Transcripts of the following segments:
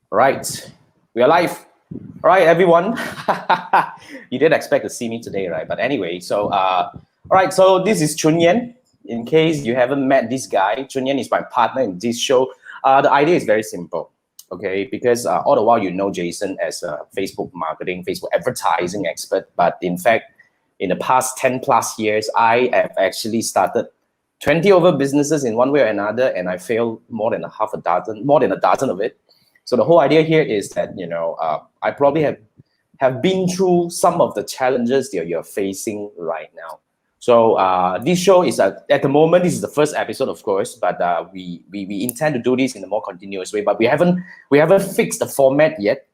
Right, we are live. All right, everyone. You didn't expect to see me today, right? But anyway, all right. So this is Chun Yan. In case you haven't met this guy, Chun Yan is my partner in this show. The idea is very simple, okay? Because all the while you know Jason as a Facebook marketing, Facebook advertising expert, but in fact, in the past 10 plus years, I have actually started 20 over businesses in one way or another, and I failed more than a dozen of it. So the whole idea here is that I probably have been through some of the challenges that you're facing right now. So this show is at the moment, this is the first episode, of course, but we intend to do this in a more continuous way. But we haven't fixed the format yet.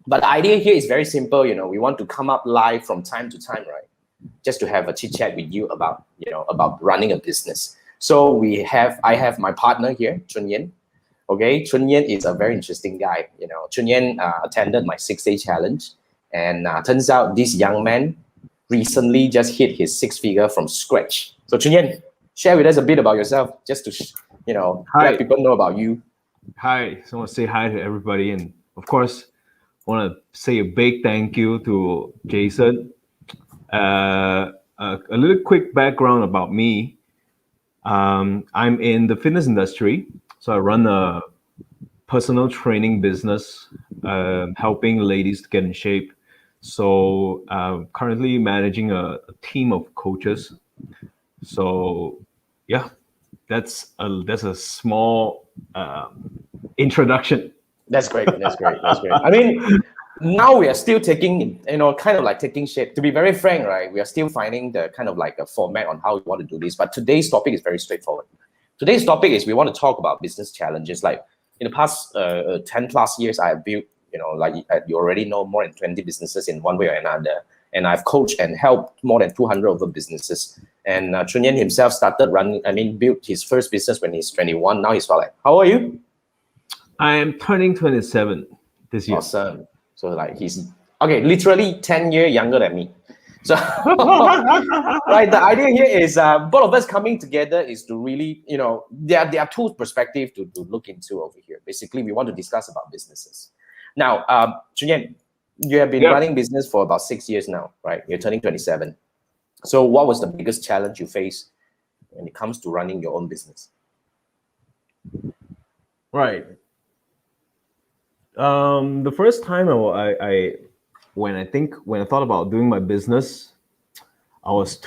But the idea here is very simple. We want to come up live from time to time, right? Just to have a chit chat with you about about running a business. So I have my partner here, Chun Yan. Okay, Chun Yan is a very interesting guy. Chun Yan attended my 6-day challenge, and turns out this young man recently just hit his 6-figure from scratch. So Chun Yan, share with us a bit about yourself, just to let people know about you. Hi, so I want to say hi to everybody, and of course, I want to say a big thank you to Jason. A little quick background about me. I'm in the fitness industry. So I run a personal training business, helping ladies to get in shape. So currently managing a team of coaches. So yeah, that's a small introduction. That's great. That's great. I mean, now we are still taking, kind of like taking shape. To be very frank, right? We are still finding the kind of like a format on how we want to do this. But today's topic is very straightforward. Today's topic is we want to talk about business challenges. Like in the past 10 plus years, I have built, like you already know, more than 20 businesses in one way or another. And I've coached and helped more than 200 of the businesses. And Chun Yan himself built his first business when he's 21. Now he's like, how old are you? I am turning 27 this year. Awesome. So like he's, literally 10 years younger than me. So, right, the idea here is both of us coming together is to really, there are two perspectives to look into over here. Basically, we want to discuss about businesses. Now, Chun Yan, you have been running business for about 6 years now, right? You're turning 27. So what was the biggest challenge you faced when it comes to running your own business? Right. The first time when I thought about doing my business, I was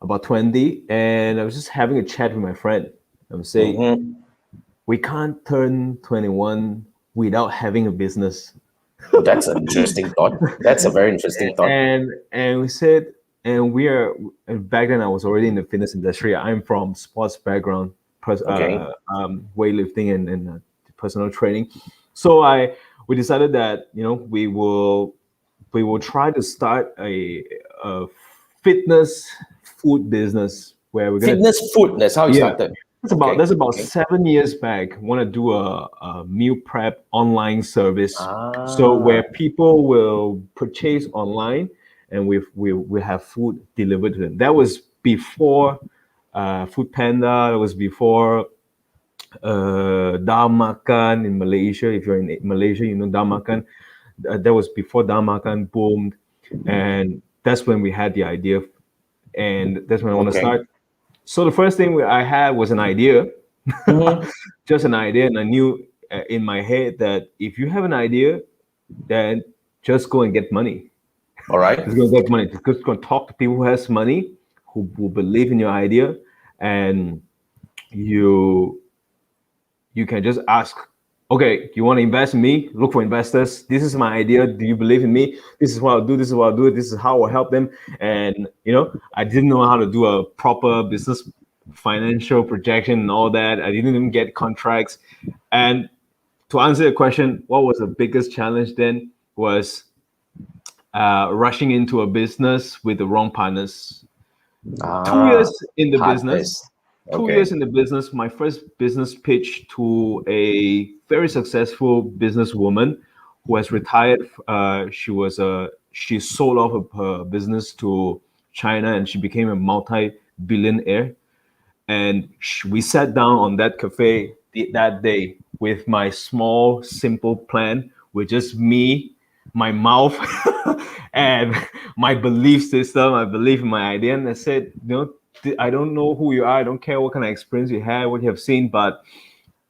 about 20, and I was just having a chat with my friend. I was saying, we can't turn 21 without having a business. That's an interesting thought. That's a very interesting thought. And we said, back then I was already in the fitness industry. I'm from sports background, weightlifting and personal training. So we decided that we will try to start a fitness food business where we're gonna food. That's how you started. That's about 7 years back. Want to do a meal prep online service, so where people will purchase online and we have food delivered to them. That was before Food Panda. That was before Dah Makan in Malaysia. If you're in Malaysia, you know Dah Makan. That was before Dah Makan boomed, and that's when we had the idea, and that's when I want to start. So the first thing I had was an idea, just an idea, and I knew in my head that if you have an idea, then just go and get money. All right, just go and get money. Just go and talk to people who has money, who believe in your idea, and you can just ask, okay, you want to invest in me? Look for investors. This is my idea. Do you believe in me? This is what I'll do. This is what I'll do. This is how I'll help them. And, I didn't know how to do a proper business financial projection and all that. I didn't even get contracts. And to answer the question, what was the biggest challenge then was rushing into a business with the wrong partners. 2 years in the business. 2 years in the business, my first business pitch to a very successful businesswoman who has retired. She sold off her business to China and she became a multi-billionaire. And we sat down on that cafe that day with my small, simple plan, with just me, my mouth, and my belief system. I believe in my idea, and I said, I don't know who you are. I don't care what kind of experience you have, what you have seen, but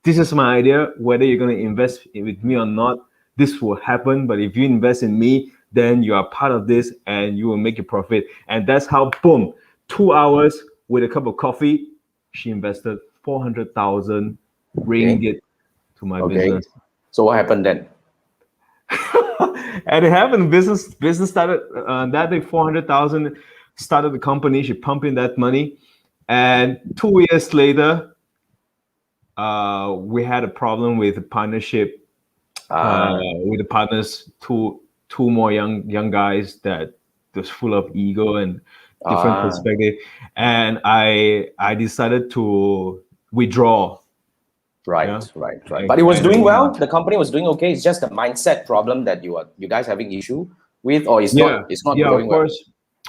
this is my idea. Whether you're going to invest with me or not, this will happen. But if you invest in me, then you are part of this, and you will make a profit. And that's how, boom, 2 hours with a cup of coffee, she invested 400,000 ringgit to my business. So what happened then? And it happened. Business started that day. 400,000 started the company. She pumped in that money, and 2 years later, we had a problem with the partnership with the partners. Two more young guys that was full of ego and different perspective, and I decided to withdraw. Right. But it was doing well. The company was doing okay. It's just a mindset problem that you guys having issue with, or it's not going well.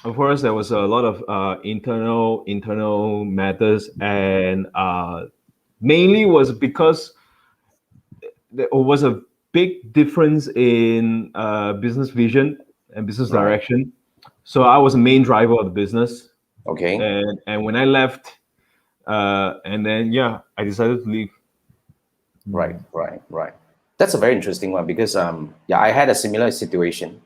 Of course, there was a lot of internal matters, and mainly was because there was a big difference in business vision and business direction. So I was the main driver of the business. Okay. And when I left, and then I decided to leave. Right. That's a very interesting one because I had a similar situation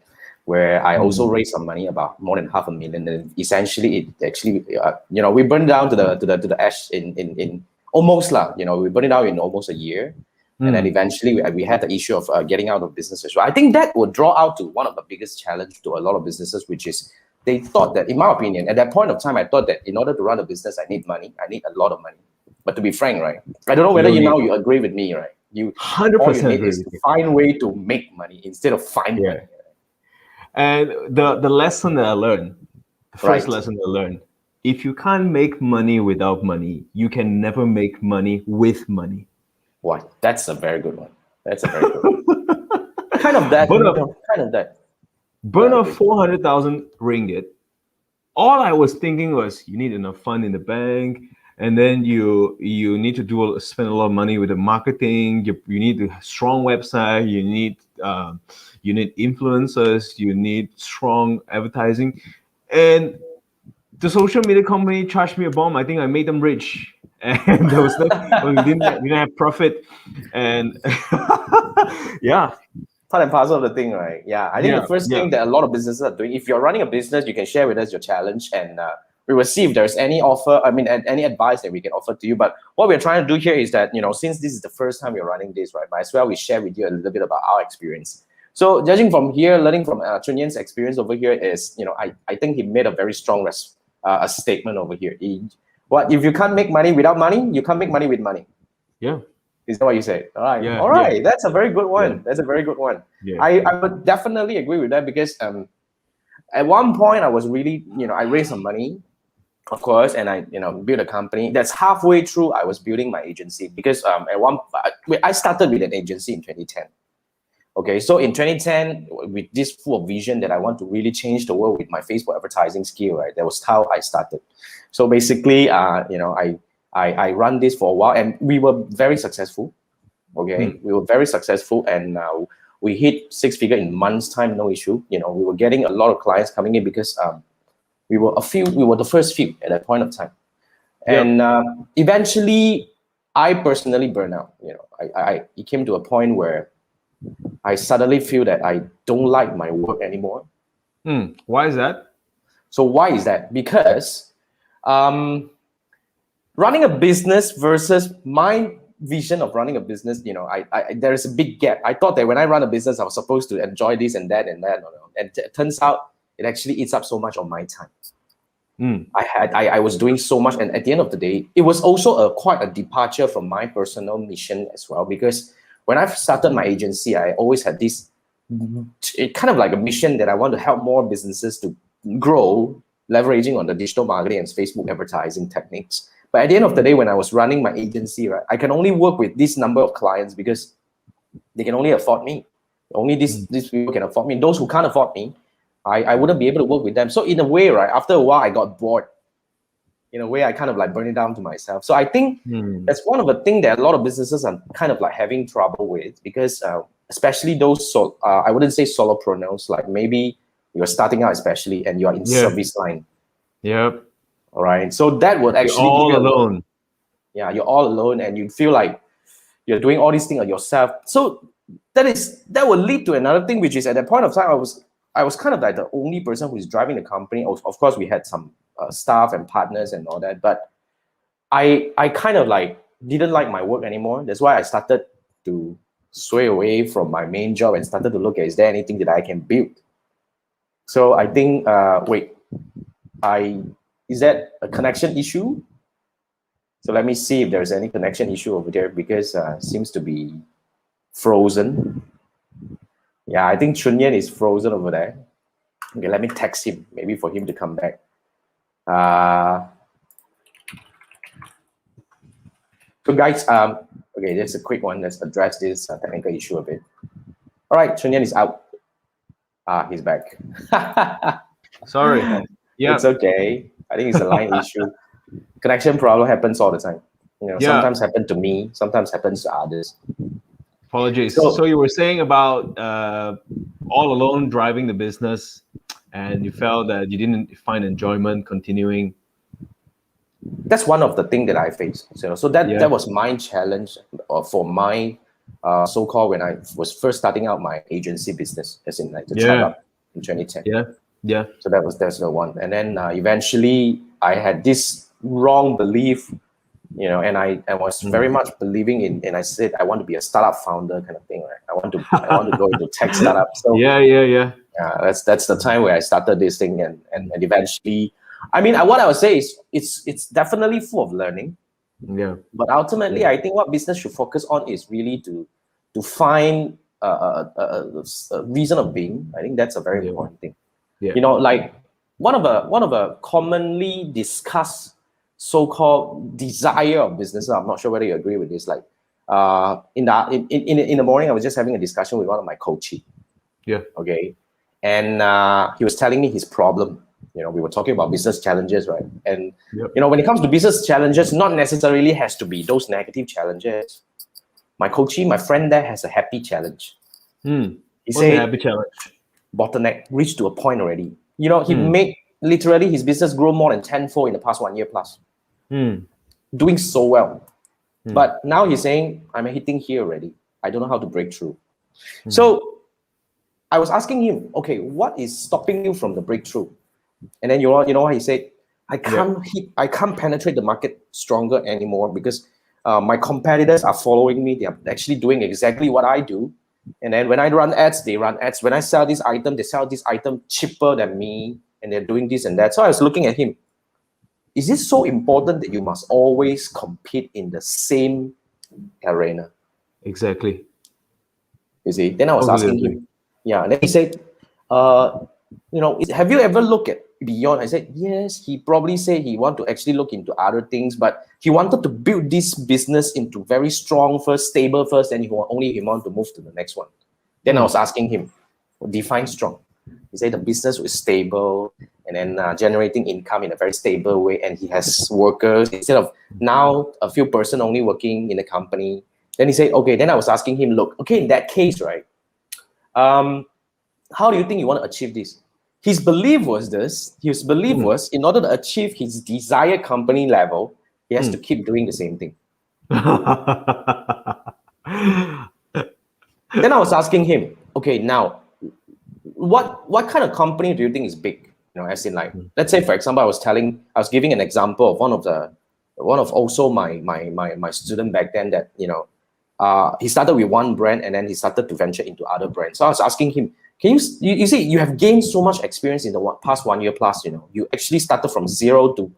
where I also raised some money, about more than $500,000, and essentially it actually we burned down to the ash in almost we burned it out in almost a year, and then eventually we had the issue of getting out of business as well. I think that would draw out to one of the biggest challenge to a lot of businesses, which is they thought that, in my opinion, at that point of time, I thought that in order to run a business, I need money. I need a lot of money. But to be frank, right, I don't know whether you agree with me, right? You 100% agree. Is to find a way to make money instead of find money. And the lesson that I learned, the first lesson I learned, if you can't make money without money, you can never make money with money. What? That's a very good one. Kind of that. Burn off 400,000 ringgit. All I was thinking was, you need enough fund in the bank, and then you need to spend a lot of money with the marketing. You need a strong website. You need influencers. You need strong advertising, and the social media company charged me a bomb. I think I made them rich, and there was we didn't have profit, and part and parcel of the thing, right? I think the first thing that a lot of businesses are doing, if you're running a business, you can share with us your challenge, and we will see if there's any offer. I mean, any advice that we can offer to you. But what we're trying to do here is that, since this is the first time we're running this, right, might as well we share with you a little bit about our experience. So judging from here, learning from Chun Yan's experience over here is, I think he made a very strong a statement over here. If you can't make money without money, you can't make money with money. Yeah. Is that what you say? All right. All right. That's a very good one. Yeah. That's a very good one. Yeah. I would definitely agree with that because at one point I was really, I raised some money, of course, and I, built a company. That's halfway through I was building my agency because I started with an agency in 2010. Okay, so in 2010, with this full of vision that I want to really change the world with my Facebook advertising skill, right? That was how I started. So basically, I run this for a while, and we were very successful. Okay, we were very successful, and we hit 6-figure in months' time, no issue. We were getting a lot of clients coming in because we were the first few at that point of time, and eventually, I personally burned out. It came to a point where I suddenly feel that I don't like my work anymore. Why is that? So why is that? Because running a business versus my vision of running a business, there is a big gap. I thought that when I run a business, I was supposed to enjoy this and that and that. And it turns out it actually eats up so much of my time. I was doing so much, and at the end of the day, it was also quite a departure from my personal mission as well, because when I started my agency, I always had this kind of like a mission that I want to help more businesses to grow, leveraging on the digital marketing and Facebook advertising techniques. But at the end of the day, when I was running my agency, right, I can only work with this number of clients because they can only afford me. Only these people can afford me. Those who can't afford me, I wouldn't be able to work with them. So in a way, right, after a while, I got bored. in a way, I kind of like burn it down to myself. So I think Hmm. that's one of the things that a lot of businesses are kind of like having trouble with, because especially those, I wouldn't say solopreneurs, like maybe you're starting out especially and you're in Yeah. service line. Yep. All right. So that would You're actually give all you alone. yeah, you're all alone and you feel like you're doing all these things yourself. So that will lead to another thing, which is at that point of time, I was kind of like the only person who is driving the company. Of course, we had some staff and partners and all that, but I kind of like didn't like my work anymore. That's why I started to sway away from my main job and started to look at, is there anything that I can build? So I think wait, is that a connection issue? So let me see if there's any connection issue over there, because seems to be frozen. Yeah, I think Chun Yan is frozen over there. Okay, let me text him, maybe for him to come back. So guys, okay, just a quick one. Let's address this technical issue a bit. All right, Chun Yan is out. He's back. Sorry. Yeah. It's okay. I think it's a line issue. Connection problem happens all the time. You know, Yeah. sometimes happen to me, sometimes happens to others. Apologies. So- So you were saying about all alone driving the business, and you felt that you didn't find enjoyment continuing. That's one of the things that I faced. So that Yeah. that was my challenge for my so-called, when I was first starting out my agency business, as in like the Yeah. startup in 2010. Yeah. Yeah. So that's the one. And then eventually I had this wrong belief, you know, and I was very much believing in, and I said I want to be a startup founder kind of thing, right? I want to go into tech startup. So Yeah. that's the time where I started this thing, and eventually, I mean, what I would say is it's definitely full of learning, Yeah. but ultimately, I think what business should focus on is really to find a reason of being. I think that's a very Yeah. important thing. Yeah. You know, like one of a commonly discussed so-called desire of business. I'm not sure whether you agree with this. Like in the morning, I was just having a discussion with one of my coaches. Yeah. Okay, and he was telling me his problem. You know, we were talking about business challenges, right? And Yep. you know, when it comes to business challenges, not necessarily has to be those negative challenges. My coachee, my friend there, has a happy challenge. He What's a said happy challenge? bottleneck reached to a point already. You know, he made literally his business grow more than tenfold in the past 1 year plus, doing so well. But now he's saying, I'm hitting here already. I don't know how to break through. So I was asking him, okay, what is stopping you from the breakthrough? And then you know what he said? I can't penetrate the market stronger anymore, because my competitors are following me. They are actually doing exactly what I do. And then when I run ads, they run ads. When I sell this item, they sell this item cheaper than me, and they're doing this and that. So I was looking at him. Is it so important that you must always compete in the same arena? Exactly. You see? Then I was Totally asking agree. him, yeah. And then he said, you know, have you ever looked at beyond? I said, yes. He probably said he want to actually look into other things, but he wanted to build this business into very strong first, stable first, and he want to move to the next one. Then I was asking him, define strong. He said the business was stable, and then generating income in a very stable way, and he has workers instead of now a few person only working in the company. Then he said, okay. Then I was asking him, look, okay, in that case, right? How do you think you want to achieve this? His belief was this. His belief was, in order to achieve his desired company level, he has to keep doing the same thing. Then I was asking him, okay, now, what kind of company do you think is big? You know, as in like, let's say, for example, I was giving an example of one of also my student back then, that, you know, he started with one brand and then he started to venture into other brands. So I was asking him, can you see, you have gained so much experience in the past 1 year plus, you know, you actually started from zero to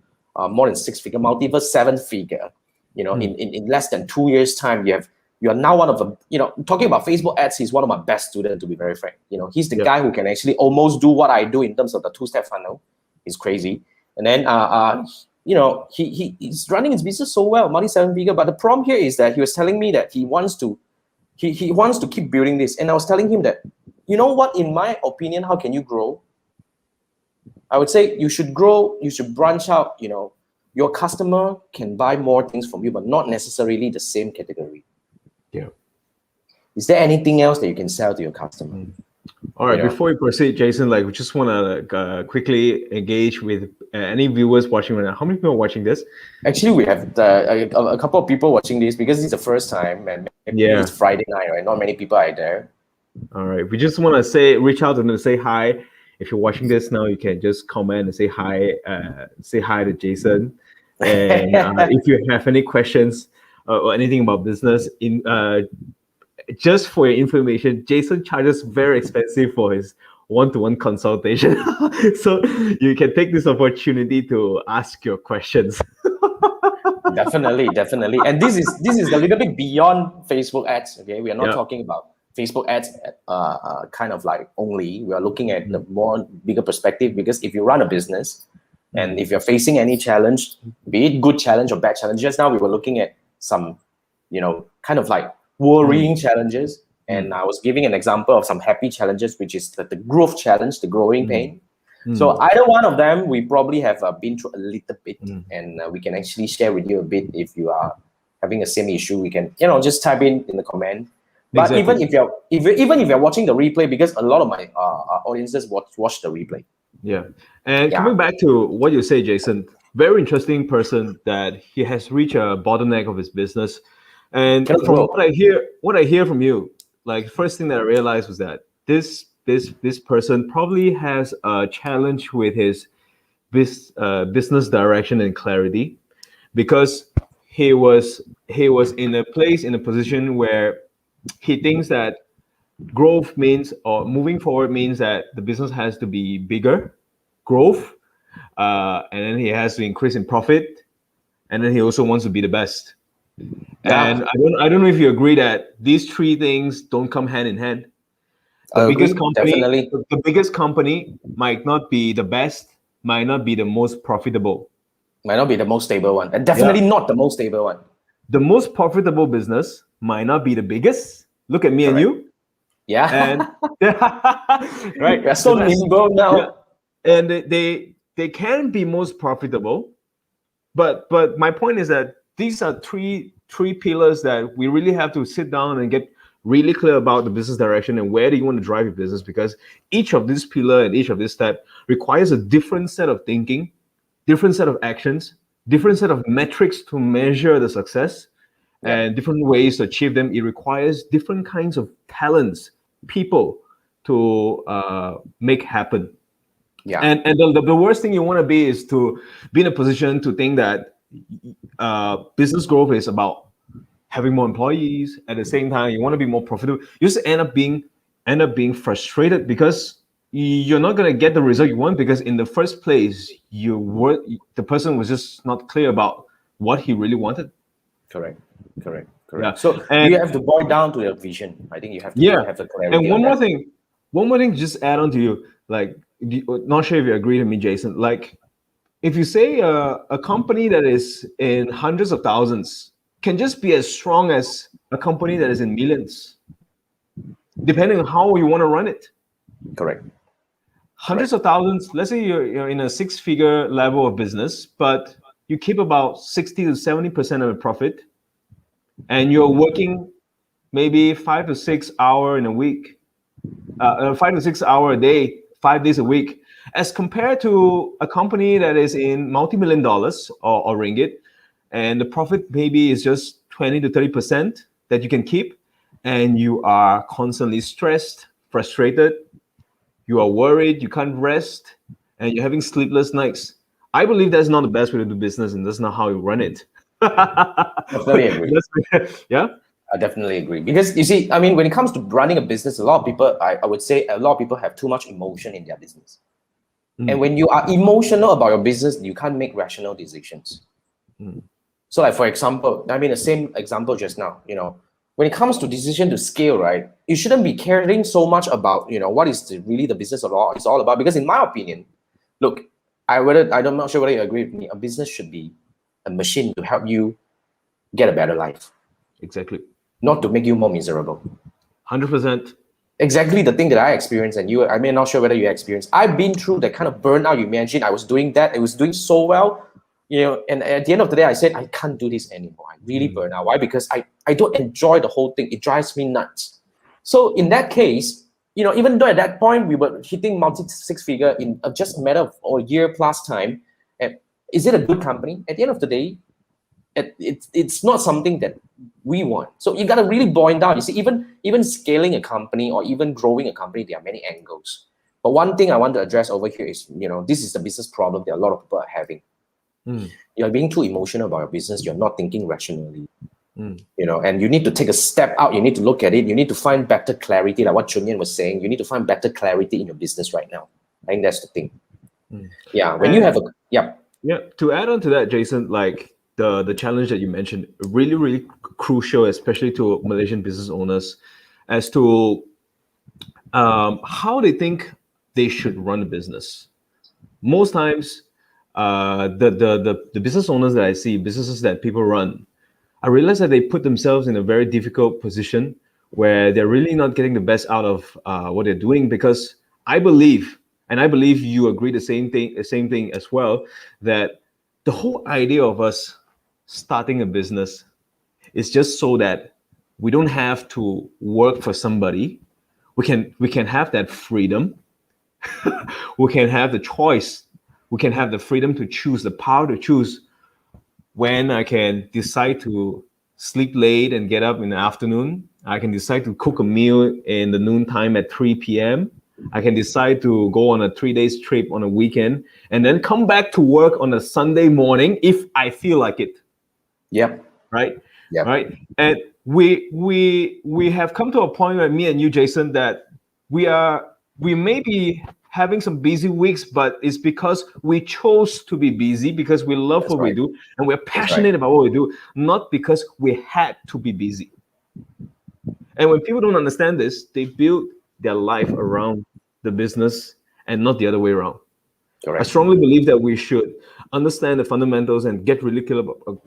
more than 6-figure, multiple 7-figure, you know, in less than 2 years time, you are now one of the, you know, talking about Facebook ads, he's one of my best students, to be very frank. You know, he's the guy who can actually almost do what I do in terms of the 2-step funnel. He's crazy. And then, you know, he's running his business so well, multi 7-figure. But the problem here is that he was telling me that he wants to keep building this. And I was telling him that, you know what, in my opinion, how can you grow? I would say you should grow, you should branch out, you know, your customer can buy more things from you, but not necessarily the same category. Yeah. Is there anything else that you can sell to your customer? All right, You know? before we proceed, Jason, like we just want to quickly engage with any viewers watching right now. How many people are watching this? Actually, we have a couple of people watching this because it's the first time, and maybe Yeah. it's Friday night, right? Not many people are there. All right, we just want to reach out to them and say hi. If you're watching this now, you can just comment and say hi to Jason. And if you have any questions or anything about business, just for your information, Jason charges very expensive for his one-to-one consultation. So you can take this opportunity to ask your questions. Definitely. And this is a little bit beyond Facebook ads. Okay, we are not talking about Facebook ads kind of like only. We are looking at the more bigger perspective, because if you run a business and if you're facing any challenge, be it good challenge or bad challenge, just now we were looking at some, kind of like worrying challenges. And I was giving an example of some happy challenges, which is the growth challenge, the growing pain. So either one of them, we probably have been through a little bit, and we can actually share with you a bit. If you are having the same issue, we can, just type in the comment. But Exactly. even if you're watching the replay, because a lot of my audiences watch the replay. Yeah. And coming back to what you say, Jason, very interesting person that he has reached a bottleneck of his business. And from what I hear from you, like first thing that I realized was that this person probably has a challenge with his business direction and clarity, because he was in a position where he thinks that growth means, or moving forward means, that the business has to be bigger, growth, and then he has to increase in profit, and then he also wants to be the best. And I don't know if you agree that these three things don't come hand in hand. The biggest company might not be the best, might not be the most profitable, might not be the most stable one, and definitely not the most stable one. The most profitable business might not be the biggest. Look at me and you. Yeah. And right. We're so nimble now. Yeah. And they can be most profitable, but my point is that these are three pillars that we really have to sit down and get really clear about the business direction and where do you want to drive your business, because each of this pillar and each of this step requires a different set of thinking, different set of actions, different set of metrics to measure the success, and different ways to achieve them. It requires different kinds of talents, people to make happen. Yeah. And the worst thing you want to be is to be in a position to think that business growth is about having more employees. At the same time, you want to be more profitable. You just end up being frustrated because you're not going to get the result you want, because in the first place, the person was just not clear about what he really wanted. Correct. Yeah. So you have to boil down to your vision. I think you have to have the clarity. And one more thing, just add on to you. Like, not sure if you agree with me, Jason. Like, if you say a company that is in hundreds of thousands can just be as strong as a company that is in millions, depending on how you want to run it. Correct. Hundreds of thousands. Let's say you're in a six-figure level of business, but you keep about 60 to 70% of the profit, and you're working maybe 5 to 6 hours in a week, 5 to 6 hours a day, 5 days a week, as compared to a company that is in multi-million dollars or ringgit, and the profit maybe is just 20 to 30% that you can keep, and you are constantly stressed, frustrated, you are worried, you can't rest, and you're having sleepless nights. I believe that's not the best way to do business, and that's not how you run it. Definitely agree. Yeah? I definitely agree. Because you see, I mean, when it comes to running a business, a lot of people, I would say a lot of people have too much emotion in their business. And when you are emotional about your business, you can't make rational decisions. So like, for example, I mean, the same example just now, when it comes to decision to scale, right, you shouldn't be caring so much about, what is really the business is all about. Because in my opinion, look, I'm not sure whether you agree with me, a business should be a machine to help you get a better life. Exactly. Not to make you more miserable. 100%. Exactly the thing that I experienced, and you, I mean, not sure whether you experienced. I've been through that kind of burnout you mentioned. I was doing that. It was doing so well. and at the end of the day, I said, I can't do this anymore. I really burn out. Why? Because I don't enjoy the whole thing. It drives me nuts. So in that case, even though at that point we were hitting multi-six figure in just a matter of a year plus time, is it a good company? At the end of the day, it's not something that we want. So you got to really boil down. You see, even scaling a company or even growing a company, there are many angles. But one thing I want to address over here is, this is the business problem that a lot of people are having. You're being too emotional about your business. You're not thinking rationally. And you need to take a step out. You need to look at it. You need to find better clarity, like what Chun Yan was saying. You need to find better clarity in your business right now. I think that's the thing. Yeah, when you have to add on to that, Jason, like the challenge that you mentioned, really, really crucial, especially to Malaysian business owners, as to how they think they should run a business. Most times, the business owners that I see, businesses that people run, I realize that they put themselves in a very difficult position where they're really not getting the best out of what they're doing, because I believe, and I believe you agree the same thing as well, that the whole idea of us starting a business is just so that we don't have to work for somebody. We can have that freedom. We can have the choice. We can have the freedom to choose, the power to choose when I can decide to sleep late and get up in the afternoon. I can decide to cook a meal in the noontime at 3 p.m. I can decide to go on a 3-day trip on a weekend and then come back to work on a Sunday morning if I feel like it. Yep. Right? Yep. Right. And we have come to a point where me and you, Jason, that we may be having some busy weeks, but it's because we chose to be busy, because we love what we do and we're passionate about what we do, not because we had to be busy. And when people don't understand this, they build their life around the business and not the other way around. Correct. I strongly believe that we should understand the fundamentals and get really clear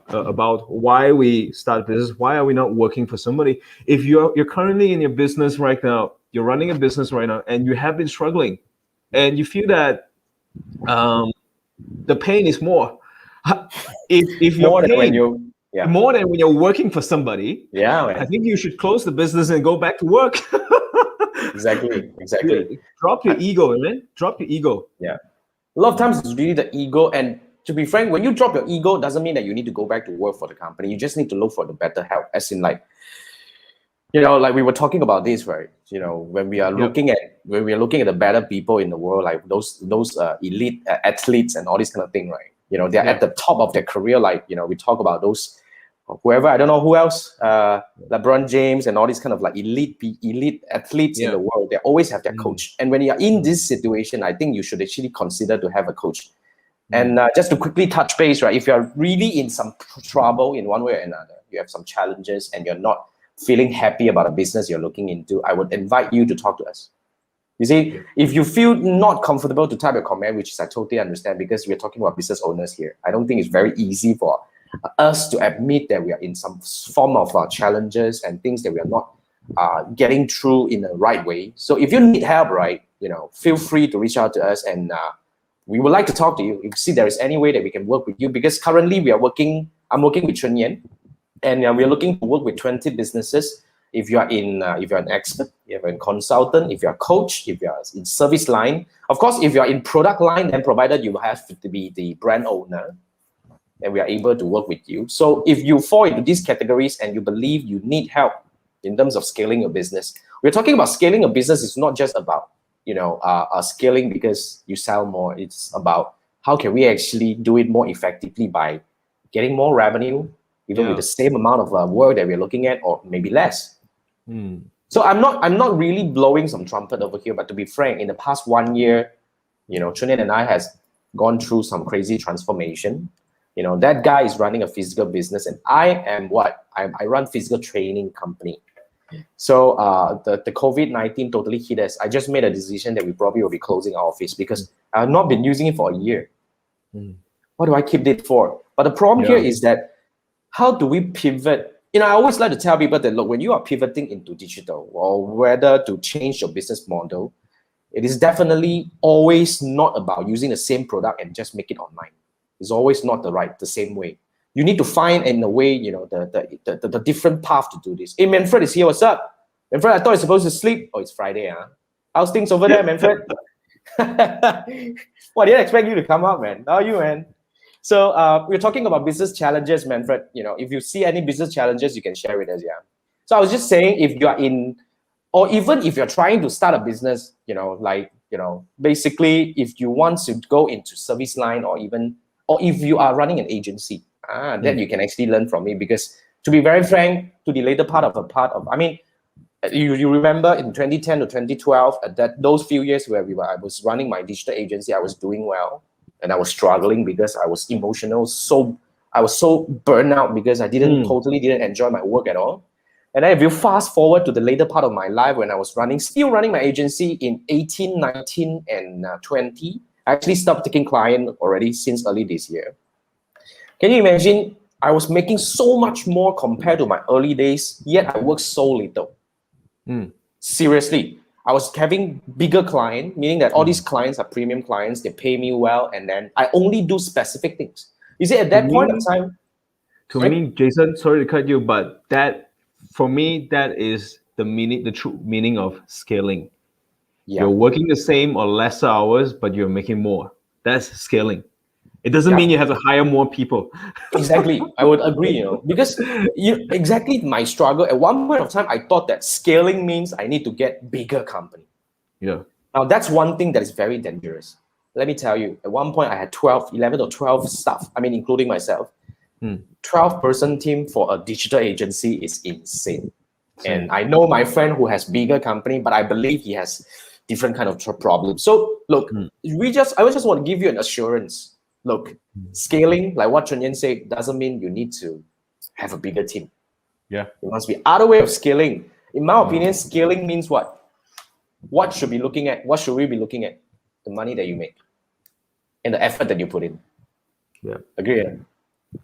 about why we start business. Why are we not working for somebody? If you're currently in your business right now, you're running a business right now, and you have been struggling, and you feel that the pain is more. If you're paying more than when you're working for somebody, I think you should close the business and go back to work. Exactly. Drop your ego, man. Drop your ego. Yeah. A lot of times it's really the ego. And to be frank, when you drop your ego, doesn't mean that you need to go back to work for the company. You just need to look for the better help. As in, like we were talking about this, right? When we are looking at the better people in the world, like those elite athletes and all this kind of thing, right? They're at the top of their career. Like, we talk about those, whoever, I don't know who else, LeBron James and all these kind of like elite athletes in the world. They always have their coach. And when you're in this situation, I think you should actually consider to have a coach. And just to quickly touch base, right? If you're really in some trouble in one way or another, you have some challenges and you're not feeling happy about a business you're looking into, I would invite you to talk to us. You see, if you feel not comfortable to type a comment, which is I totally understand, because we're talking about business owners here. I don't think it's very easy for us to admit that we are in some form of challenges and things that we are not getting through in the right way. So if you need help, right, feel free to reach out to us, and we would like to talk to you. If you see there is any way that we can work with you, because currently I'm working with Chun Yan, and we're looking to work with 20 businesses. If you're an expert, if you're a consultant, if you're a coach, if you're in service line, of course, if you're in product line, then provided you have to be the brand owner, and we are able to work with you. So if you fall into these categories and you believe you need help in terms of scaling your business, we're talking about scaling a business. It's not just about scaling because you sell more. It's about how can we actually do it more effectively by getting more revenue, even with the same amount of work that we're looking at, or maybe less. So I'm not really blowing some trumpet over here, but to be frank, in the past 1 year, Chun Yan and I has gone through some crazy transformation. That guy is running a physical business, and I am I run physical training company. So the COVID-19 totally hit us. I just made a decision that we probably will be closing our office because I have not been using it for a year. What do I keep it for? But the problem here is that, how do we pivot? I always like to tell people that, look, when you are pivoting into digital, or whether to change your business model, it is definitely always not about using the same product and just make it online. is always not the same way. You need to find in a way, the different path to do this. Hey, Manfred is here. What's up? Manfred, I thought you're supposed to sleep. Oh, it's Friday, huh? How's things over there, Manfred? Well, I didn't expect you to come up, man. How are you, man? So we're talking about business challenges, Manfred. If you see any business challenges, you can share with us, yeah. So I was just saying, if you are in, or even if you're trying to start a business, basically, if you want to go into service line, or if you are running an agency, then you can actually learn from me. Because to be very frank, to the later part of, I mean, you remember in 2010 to 2012, those few years where I was running my digital agency, I was doing well, and I was struggling because I was emotional. So I was so burned out because I totally didn't enjoy my work at all. And then if you fast forward to the later part of my life, when I was still running my agency in 18, 19, and 20, I actually stopped taking client already since early this year. Can you imagine? I was making so much more compared to my early days, yet I worked so little. Seriously, I was having bigger client, meaning that all these clients are premium clients, they pay me well, and then I only do specific things. You see, at that point of time... To me, Jason, sorry to cut you, but for me, that is the true meaning of scaling. Yeah. You're working the same or less hours, but you're making more. That's scaling. It doesn't mean you have to hire more people. Exactly. I would agree, because exactly my struggle. At one point of time, I thought that scaling means I need to get bigger company. Yeah. Now, that's one thing that is very dangerous. Let me tell you, at one point, I had 11 or 12 staff, I mean, including myself. 12-person team for a digital agency is insane. And I know my friend who has bigger company, but I believe he has different kind of problems. So look, I just want to give you an assurance. Look, scaling, like what Chun Yan said, doesn't mean you need to have a bigger team. Yeah. It must be other way of scaling. In my opinion, scaling means what? What should we be looking at? What should we be looking at? The money that you make and the effort that you put in. Yeah. Agree?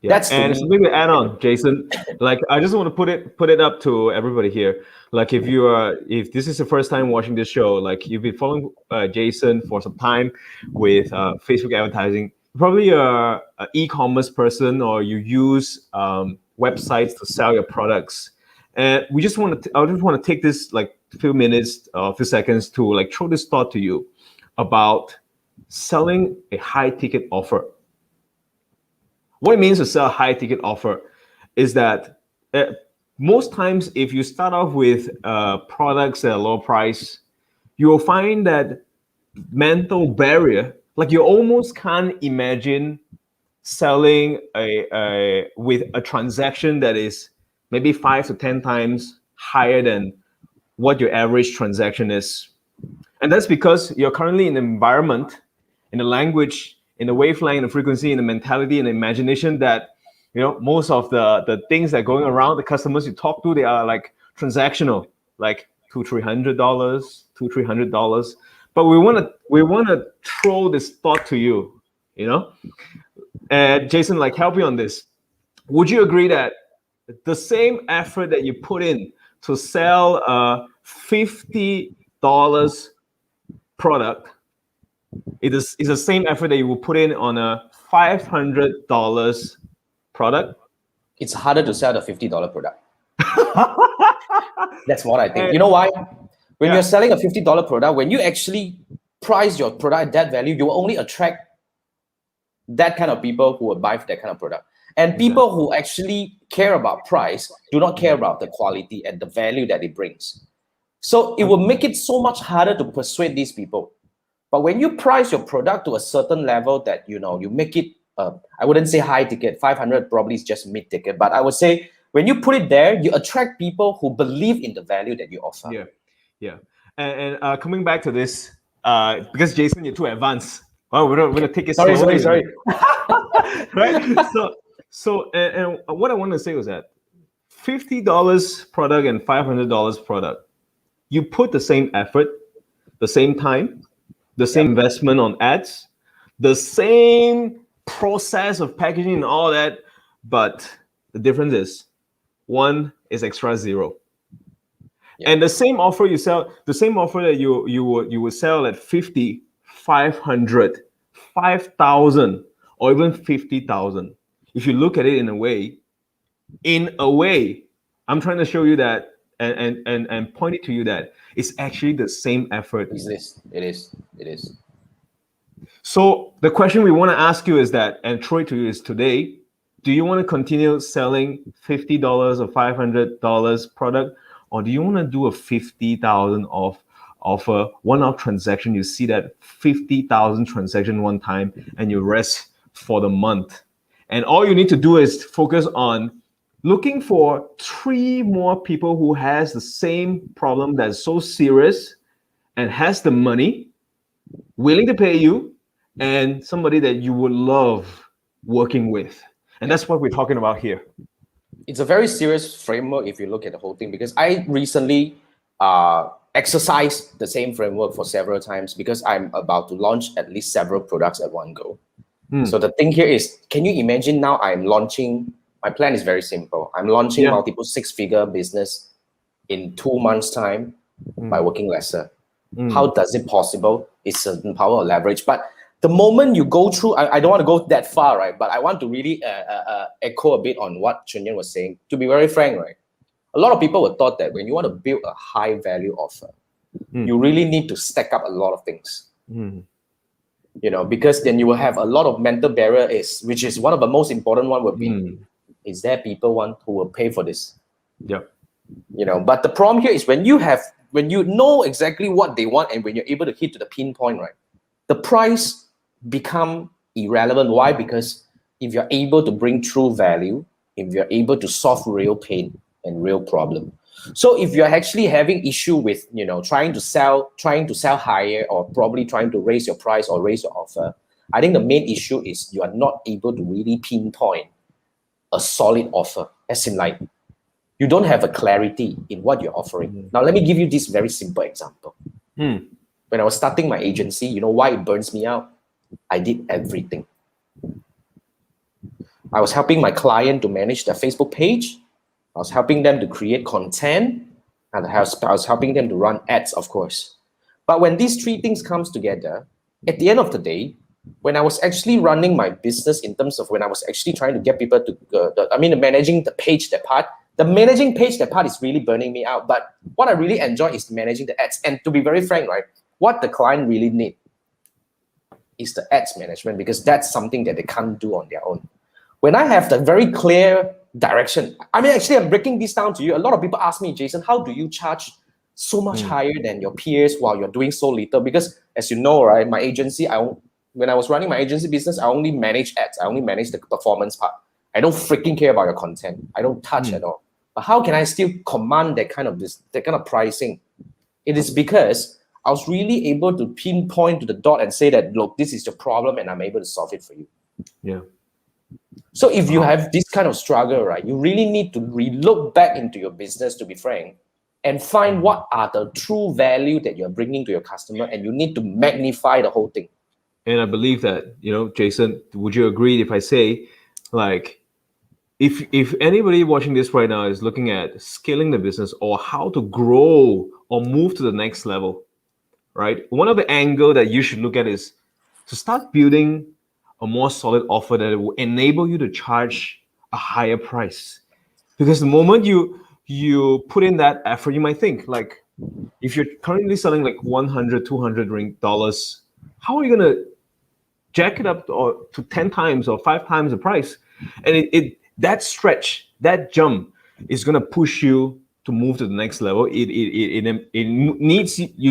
Yeah. That's something to add on, Jason. Like, I just want to put it up to everybody here. Like, if this is the first time watching this show, like you've been following Jason for some time with Facebook advertising, probably an e-commerce person, or you use websites to sell your products. And I just want to take this like few minutes, few seconds to like throw this thought to you about selling a high ticket offer. What it means to sell a high ticket offer is that most times if you start off with products at a low price, you will find that mental barrier, like you almost can't imagine selling with a transaction that is maybe 5 to 10 times higher than what your average transaction is. And that's because you're currently in an environment, in the language, in the wavelength, in the frequency, in the mentality, and the imagination that, most of the things that are going around, the customers you talk to, they are like transactional, like $200-300, $200-300. But we want to throw this thought to you, and Jason, like, help me on this. Would you agree that the same effort that you put in to sell a $50 product, it is the same effort that you will put in on a $500 product? It's harder to sell the $50 product. That's what I think. You know why? When you're selling a $50 product, when you actually price your product at that value, you will only attract that kind of people who will buy that kind of product. And people who actually care about price do not care about the quality and the value that it brings. So it will make it so much harder to persuade these people. But when you price your product to a certain level that, you make it, I wouldn't say high ticket, 500 probably is just mid ticket, but I would say when you put it there, you attract people who believe in the value that you offer. Yeah. And coming back to this, because Jason, you're too advanced. Well, we're going to take it slowly. Sorry. Right? So what I want to say was that $50 product and $500 product, you put the same effort, the same time, the same investment on ads, the same process of packaging and all that, but the difference is one is extra zero. And the same offer you sell, the same offer that you would sell at 50, 500, 5,000, or even 50,000. If you look at it in a way, I'm trying to show you that and point it to you that it's actually the same effort. It is. So the question we want to ask you is that, and throw it to you is today, do you want to continue selling $50 or $500 product, or do you want to do a 50,000 of a one-off transaction? You see that 50,000 transaction one time and you rest for the month. And all you need to do is focus on looking for 3 more people who has the same problem that's so serious and has the money, willing to pay you, and somebody that you would love working with. And that's what we're talking about here. It's a very serious framework if you look at the whole thing, because I recently exercised the same framework for several times because I'm about to launch at least several products at one go. So the thing here is, can you imagine now I'm launching, my plan is very simple. I'm launching multiple 6-figure business in 2 months' time by working lesser. How does it possible? It's certain power of leverage. But the moment you go through, I don't want to go that far, right? But I want to really echo a bit on what Chun Yan was saying. To be very frank, right? A lot of people were taught that when you want to build a high value offer, you really need to stack up a lot of things. You know, because then you will have a lot of mental barrier, which is one of the most important one would be, is there people who will pay for this? Yep. You know, but the problem here is when you know exactly what they want and when you're able to hit to the pinpoint, right? The price become irrelevant. Why? Because if you're able to bring true value, if you're able to solve real pain and real problem. So if you're actually having issue with, you know, trying to sell higher, or probably trying to raise your price or raise your offer, I think the main issue is you are not able to really pinpoint a solid offer, as in like, you don't have a clarity in what you're offering. Now, let me give you this very simple example. When I was starting my agency, you know why it burns me out? I did everything. I was helping my client to manage their Facebook page. I was helping them to create content. And I was helping them to run ads, of course. But when these 3 things comes together, at the end of the day, when I was actually running my business in terms of when I was actually trying to get people to, managing the page, that part, the managing page, that part is really burning me out. But what I really enjoy is managing the ads. And to be very frank, right, what the client really need is the ads management, because that's something that they can't do on their own. When I have the very clear direction, actually, I'm breaking this down to you. A lot of people ask me, Jason, how do you charge so much higher than your peers while you're doing so little? Because as you know, right, my agency, when I was running my agency business, I only manage ads. I only manage the performance part. I don't freaking care about your content. I don't touch at all. But how can I still command that kind of pricing? It is because I was really able to pinpoint to the dot and say that, look, this is your problem and I'm able to solve it for you. Yeah. So if you have this kind of struggle, right, you really need to look back into your business, to be frank, and find what are the true value that you're bringing to your customer, and you need to magnify the whole thing. And I believe that, you know, Jason, would you agree if I say, like, if anybody watching this right now is looking at scaling the business or how to grow or move to the next level, right? One of the angle that you should look at is to start building a more solid offer that will enable you to charge a higher price. Because the moment you put in that effort, you might think, like, if you're currently selling like $100, $200, how are you gonna jack it up to 10 times or 5 times the price? And that stretch, that jump is gonna push you to move to the next level. You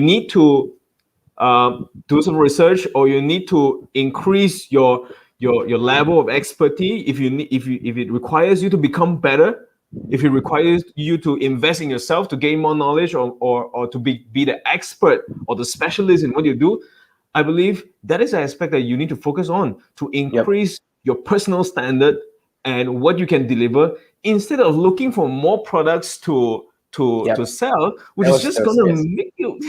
need to do some research, or you need to increase your level of expertise. If it requires you to become better, if it requires you to invest in yourself to gain more knowledge, or to be the expert or the specialist in what you do, I believe that is an aspect that you need to focus on to increase your personal standard and what you can deliver, instead of looking for more products to sell, which is just gonna make you.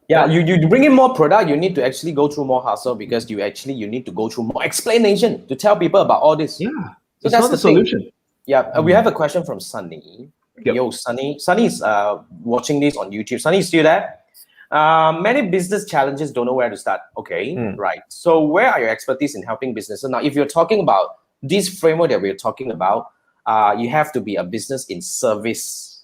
Yeah, you bring in more product, you need to actually go through more hustle, because you need to go through more explanation to tell people about all this. Yeah, so that's not the solution. Yeah, we have a question from Sunny. Yep. Yo, Sunny is watching this on YouTube. Sunny, is still there? Many business challenges don't know where to start. Okay, right. So where are your expertise in helping businesses? Now, if you're talking about this framework that we're talking about, you have to be a business in service.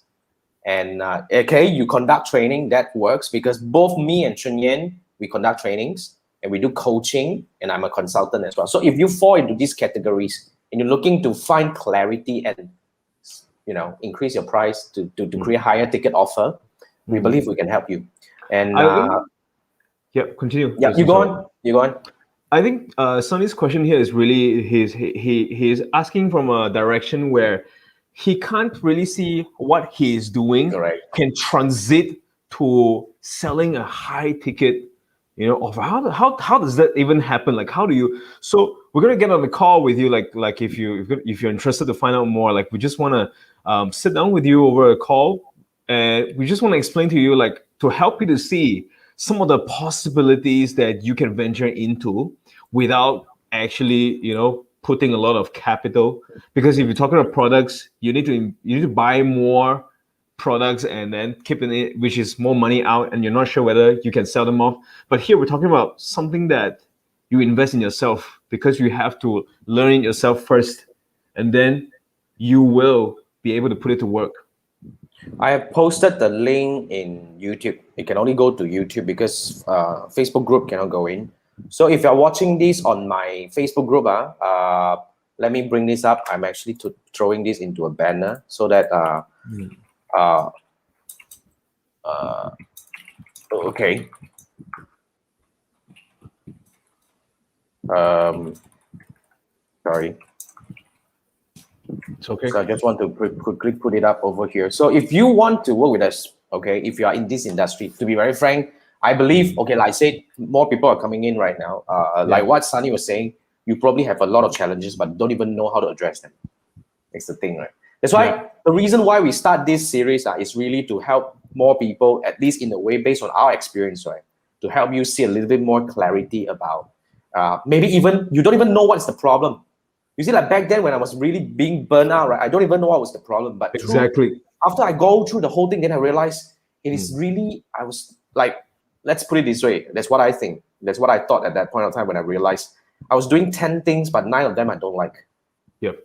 And okay, you conduct training, that works because both me and Chun Yan, we conduct trainings and we do coaching, and I'm a consultant as well. So if you fall into these categories and you're looking to find clarity and increase your price to create higher ticket offer, we believe we can help you. And continue. Yeah, you go on. You go on. I think Sonny's question here is really he's asking from a direction where he can't really see what he is doing can transit to selling a high ticket, offer. How does that even happen? Like, how do you? So we're gonna get on the call with you, like if you're interested to find out more, like we just want to sit down with you over a call, and we just want to explain to you, like, to help you to see some of the possibilities that you can venture into without actually, putting a lot of capital. Because if you're talking about products, you need to buy more products and then keeping it, which is more money out, and you're not sure whether you can sell them off. But here we're talking about something that you invest in yourself, because you have to learn it yourself first, and then you will be able to put it to work. I have posted the link in YouTube. You can only go to YouTube because Facebook group cannot go in. So if you're watching this on my Facebook group, let me bring this up. I'm actually throwing this into a banner so that okay. Sorry. It's okay. So I just want to quickly put it up over here. So if you want to work with us, okay, if you are in this industry, to be very frank, I believe, okay, like I said, more people are coming in right now. Like what Sunny was saying, you probably have a lot of challenges, but don't even know how to address them. It's the thing, right? That's why the reason why we start this series is really to help more people, at least in a way, based on our experience, right? To help you see a little bit more clarity about maybe even you don't even know what's the problem. You see, like back then when I was really being burnt out, right? I don't even know what was the problem. But after I go through the whole thing, then I realized it is really, I was like, let's put it this way. That's what I think. That's what I thought at that point of time when I realized I was doing 10 things, but 9 of them I don't like. Yep.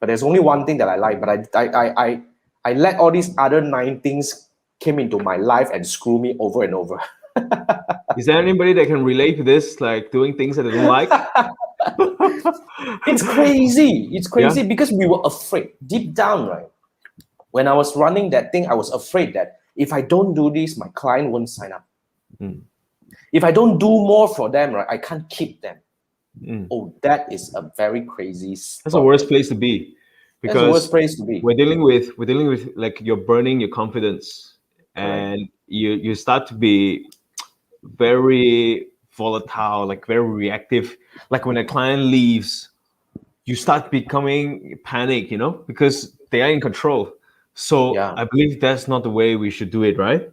But there's only one thing that I like. But I let all these other 9 things came into my life and screw me over and over. Is there anybody that can relate to this, like doing things that they don't like? It's crazy. It's crazy because we were afraid deep down, right? When I was running that thing, I was afraid that if I don't do this, my client won't sign up. If I don't do more for them, right, I can't keep them. Oh, that is a very crazy story. That's the worst place to be. Because that's the worst place to be. We're dealing with like you're burning your confidence. And you start to be very volatile, like very reactive. Like when a client leaves, you start becoming panic, because they are in control. So I believe that's not the way we should do it, right?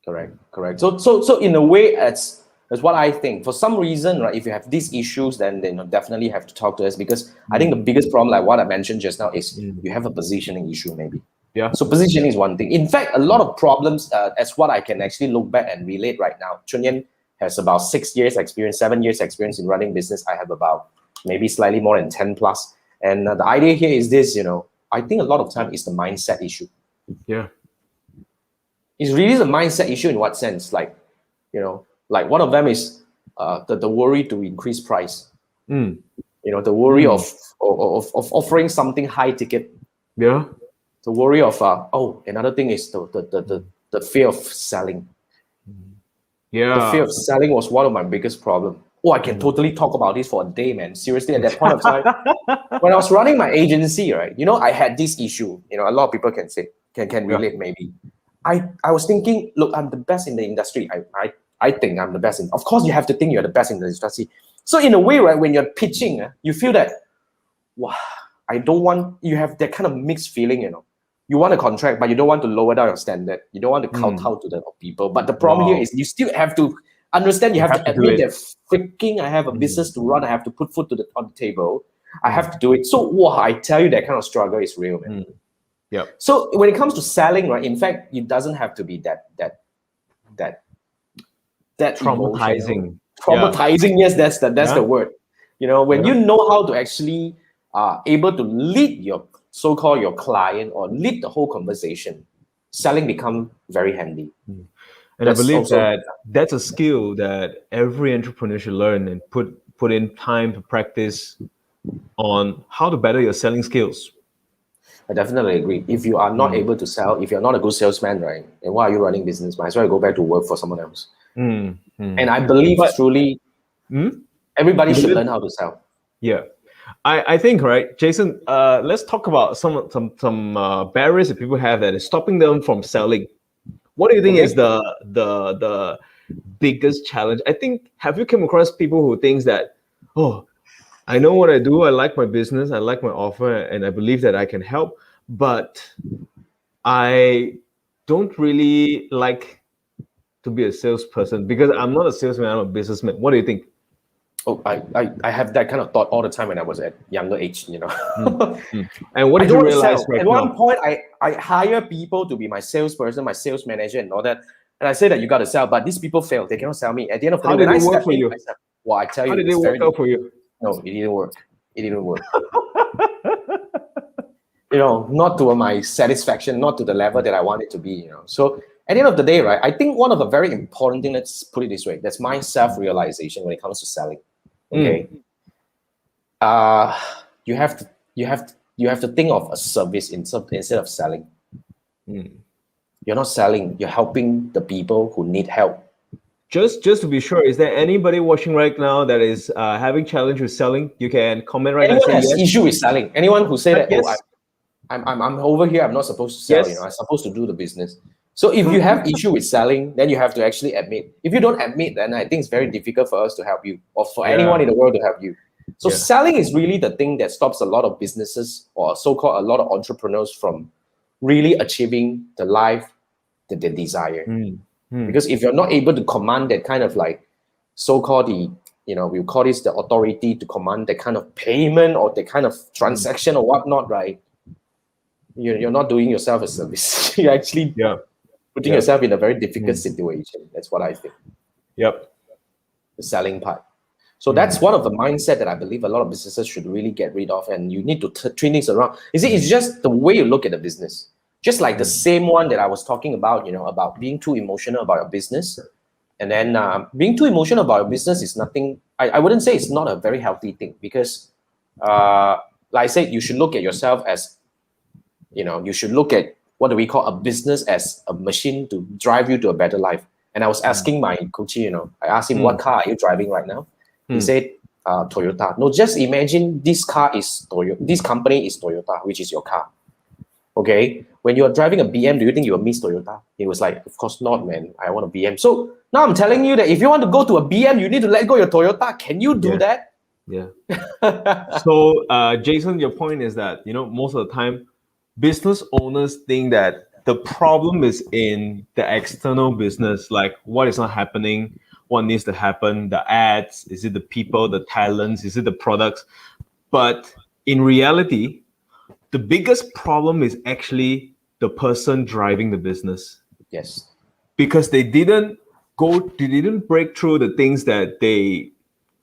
Correct. So in a way, that's what I think. For some reason, right, if you have these issues, then definitely have to talk to us, because I think the biggest problem, like what I mentioned just now, is you have a positioning issue maybe. Yeah. So positioning is one thing. In fact, a lot of problems, as what I can actually look back and relate right now. Chun Yan has about 6 years experience, 7 years experience in running business. I have about maybe slightly more than 10 plus. And the idea here is this, I think a lot of time is the mindset issue. Yeah. It's really the mindset issue in what sense? Like, like one of them is the worry to increase price. The worry of offering something high ticket. Yeah. The worry of another thing is the fear of selling. Yeah. The fear of selling was one of my biggest problems. Oh, I can totally talk about this for a day, man. Seriously, at that point of time, when I was running my agency, right? I had this issue. A lot of people can say, can relate maybe. I was thinking, look, I'm the best in the industry. I think I'm the best in. Of course, you have to think you're the best in the industry. So in a way, right, when you're pitching, you feel that, wow, I don't want. You have that kind of mixed feeling, You want a contract, but you don't want to lower down your standard. You don't want to kowtow to the people. But the problem here is you still have to understand. You have to admit that freaking I have a business to run. I have to put food on the table. I have to do it. So I tell you, that kind of struggle is real, man. Yeah. So when it comes to selling, right? In fact, it doesn't have to be that that emotional. Traumatizing. Traumatizing, yes, that's the Yeah. word. When Yeah. you know how to actually able to lead your so-called your client or lead the whole conversation, selling become very handy. And That's I believe also that that's a skill that every entrepreneur should learn and put in time to practice on how to better your selling skills. I definitely agree. If you are not able to sell, if you're not a good salesman, right, and why are you running business? Might as well go back to work for someone else. Mm, And I believe But truly everybody you should believe? learn how to sell. Yeah. I think, right, Jason, let's talk about some barriers that people have that is stopping them from selling. What do you think Okay. is the biggest challenge? I think, have you come across people who thinks that, oh, I know what I do, I like my business, I like my offer, and I believe that I can help, but I don't really like to be a salesperson because I'm not a salesman, I'm a businessman. What do you think? Oh, I have that kind of thought all the time when I was at younger age. Mm, mm. And what I did don't you want to realize sell. right At one now? point, I hire people to be my salesperson, my sales manager, and all that. And I say that you got to sell, but these people fail. They cannot sell me. At the end of the How day, when did I it work step for in, you? I said, well, I tell How you, did it it's work very out for difficult. you? No, it didn't work. It didn't work. Not to my satisfaction, not to the level that I want it to be. So at the end of the day, right, I think one of the very important thing, let's put it this way, that's my self-realization when it comes to selling. Okay. You have to think of a service instead of selling. You're not selling, you're helping the people who need help. Just to be sure, is there anybody watching right now that is having challenge with selling? You can comment right now and Anyone say has yes. issue with selling, anyone who say that, Yes. oh, I'm over here, I'm not supposed to sell, Yes. I'm supposed to do the business. So if you have issue with selling, then you have to actually admit. If you don't admit, then I think it's very difficult for us to help you or for anyone in the world to help you. So Yeah. selling is really the thing that stops a lot of businesses or so-called a lot of entrepreneurs from really achieving the life that they desire. Because if you're not able to command that kind of like so-called we call this the authority to command that kind of payment or that kind of transaction or whatnot, right? You're not doing yourself a service. You're actually Yeah. putting Yeah. yourself in a very difficult situation. That's what I think, Yep. the selling part. So that's one of the mindset that I believe a lot of businesses should really get rid of, and you need to turn things around. You see, it's just the way you look at the business. Just like the same one that I was talking about, about being too emotional about your business. And then being too emotional about your business is nothing, I wouldn't say it's not a very healthy thing because, like I said, you should look at yourself as, you should look at what do we call a business as a machine to drive you to a better life. And I was asking my coach, I asked him, what car are you driving right now? He said, Toyota. No, just imagine this car is Toyota. This company is Toyota, which is your car. Okay. When you're driving a BM, do you think you will miss Toyota? He was like, of course not, man. I want a BM. So now I'm telling you that if you want to go to a BM, you need to let go your Toyota. Can you do that? Yeah. So, Jason, your point is that, most of the time, business owners think that the problem is in the external business, like what is not happening, what needs to happen, the ads, is it the people, the talents, is it the products? But in reality, the biggest problem is actually the person driving the business Yes. because they didn't break through the things that they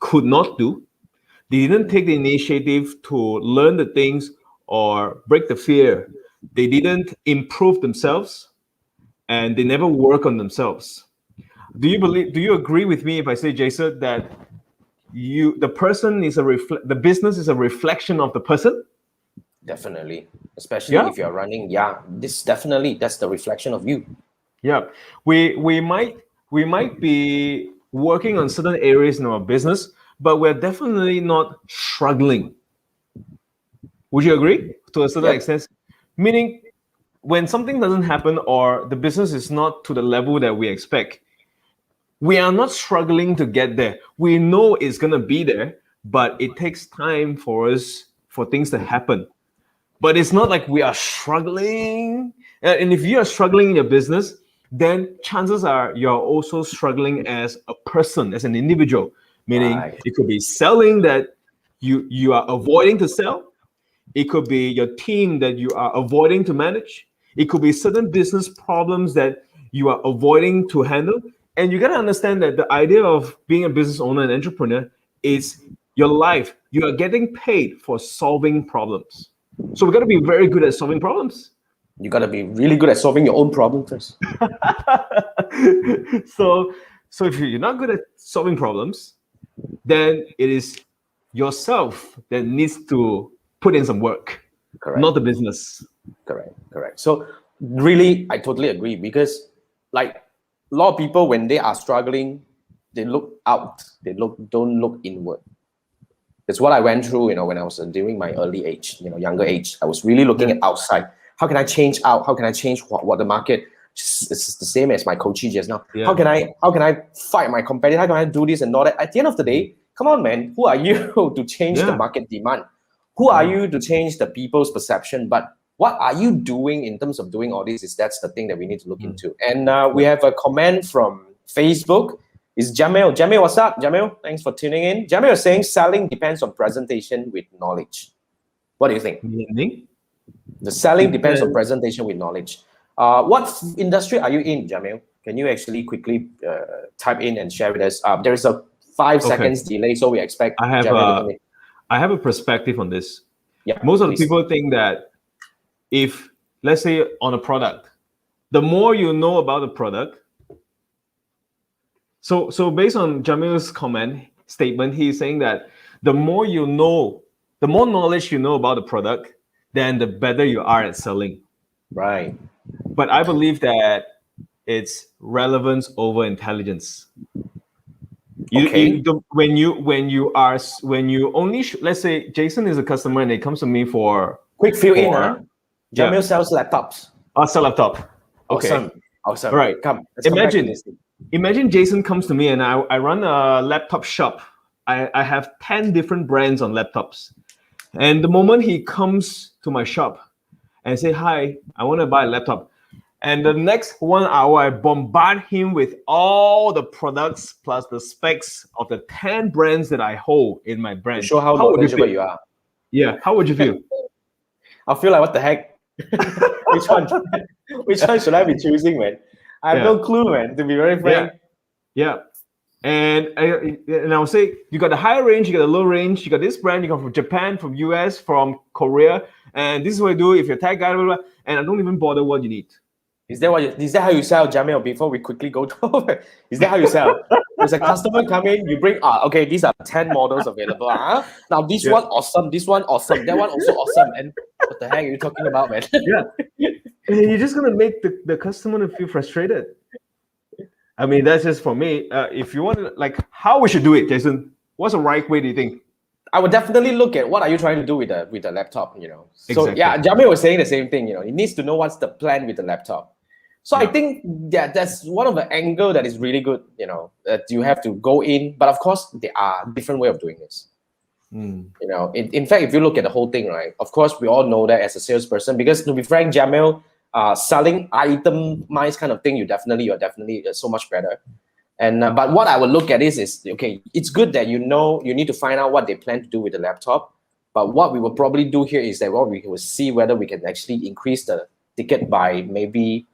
could not do. They didn't take the initiative to learn the things or break the fear. They didn't improve themselves and they never work on themselves. Do you agree with me if I say, Jason, that the business is a reflection of the person? Definitely. Especially Yeah. if you're running, that's the reflection of you. Yeah. We might be working on certain areas in our business, but we're definitely not struggling. Would you agree to a certain Yep. extent? Meaning, when something doesn't happen or the business is not to the level that we expect, we are not struggling to get there. We know it's going to be there, but it takes time for things to happen. But it's not like we are struggling. And if you are struggling in your business, then chances are you're also struggling as a person, as an individual. Meaning, Right. it could be selling that you are avoiding to sell. It could be your team that you are avoiding to manage. It could be certain business problems that you are avoiding to handle. And you got to understand that the idea of being a business owner and entrepreneur is your life. You are getting paid for solving problems. So we got to be very good at solving problems. You got to be really good at solving your own problem first. so if you're not good at solving problems, then it is yourself that needs to put in some work, Correct. not the business. Correct. So really, I totally agree, because like a lot of people, when they are struggling, they look out. They don't look inward. It's what I went through, when I was during my early age, younger age. I was really looking at outside. How can I change out? How can I change what the market? It's the same as my coachee just now. Yeah. How can I fight my competitor? How can I do this and all that? At the end of the day, come on, man. Who are you to change the market demand? Who are you to change the people's perception? But what are you doing in terms of doing all this? That's the thing that we need to look into. And we have a comment from Facebook. It's Jamil. Jamil, what's up? Jamil, thanks for tuning in. Jamil is saying selling depends on presentation with knowledge. What do you think? Meaning? The selling depends on presentation with knowledge. What industry are you in, Jamil? Can you actually quickly type in and share with us? There is a 5 seconds delay, so we expect Jamil to come in. I have a perspective on this. Yeah, most of the people think that if, let's say, on a product, the more you know about the product. So based on Jamil's statement, he's saying that the more you know, the more knowledge you know about the product, then the better you are at selling. Right. But I believe that it's relevance over intelligence. When you only let's say Jason is a customer and he comes to me for quick fill in. Jamil sells laptops. I'll sell laptop. Okay. Awesome. All right. Come. Imagine Jason comes to me and I run a laptop shop. I have 10 different brands on laptops. And the moment he comes to my shop and say, hi, I want to buy a laptop. And the next 1 hour, I bombard him with all the products plus the specs of the 10 brands that I hold in my brand. Show how knowledgeable you are. Yeah. How would you feel? I'll feel like, what the heck? Which one should I be choosing, man? I have no clue, man, to be very frank. Yeah. And I'll say, you got the higher range, you got the low range, you got this brand, you come from Japan, from US, from Korea, and this is what I do if you're a tech guy, blah, blah, blah, and I don't even bother what you need. Is that how you sell, Jamil? Before we quickly go to is that how you sell? There's a customer come in, you bring okay, these are 10 models available. Now this one awesome, this one awesome, that one also awesome. And what the heck are you talking about, man? And you're just gonna make the customer to feel frustrated. I mean, that's just for me. If you want to, how we should do it, Jason? What's the right way, do you think? I would definitely look at what are you trying to do with the laptop, So exactly. yeah, Jamil was saying the same thing, He needs to know what's the plan with the laptop. So I think that's one of the angle that is really good, that you have to go in. But of course, there are different way of doing this. In fact, if you look at the whole thing, right? Of course, we all know that as a salesperson, because to be frank, Jamil, selling itemized kind of thing, you're definitely so much better. And but what I would look at is okay, it's good that you need to find out what they plan to do with the laptop. But what we will probably do here is that we will see whether we can actually increase the ticket by maybe,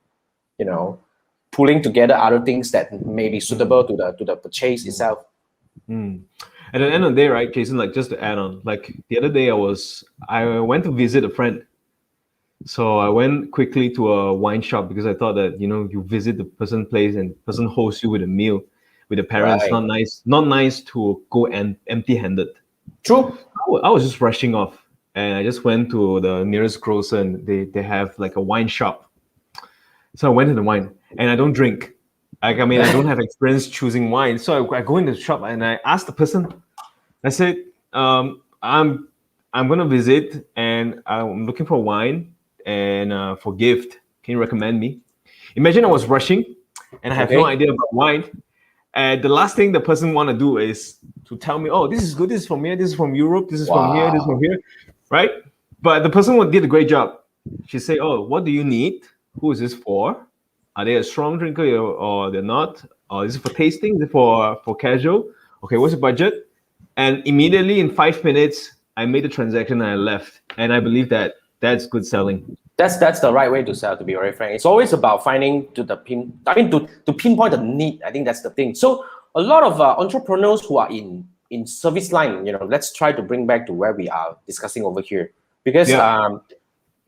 pulling together other things that may be suitable to the purchase itself. At the end of the day, right, Jason, just to add on, the other day I went to visit a friend. So I went quickly to a wine shop because I thought that, you visit the person's place and the person hosts you with a meal with the parents. Right. Not nice to go empty-handed. True. I was just rushing off and I just went to the nearest grocer and they have a wine shop. So I went to the wine and I don't drink. I don't have experience choosing wine. So I go in the shop and I asked the person, I said, I'm going to visit and I'm looking for wine and for gift. Can you recommend me? Imagine I was rushing and I have no idea about wine. And the last thing the person want to do is to tell me, oh, this is good. This is from here. This is from Europe. This is from here. This is from here. Right? But the person did a great job. She said, oh, what do you need? Who is this for? Are they a strong drinker or they're not? Or is it for tasting? Is it for casual? Okay, what's the budget? And immediately in 5 minutes, I made the transaction and I left. And I believe that that's good selling. That's the right way to sell, to be very frank. It's always about finding to pinpoint the need. I think that's the thing. So a lot of entrepreneurs who are in service line, let's try to bring back to where we are discussing over here, because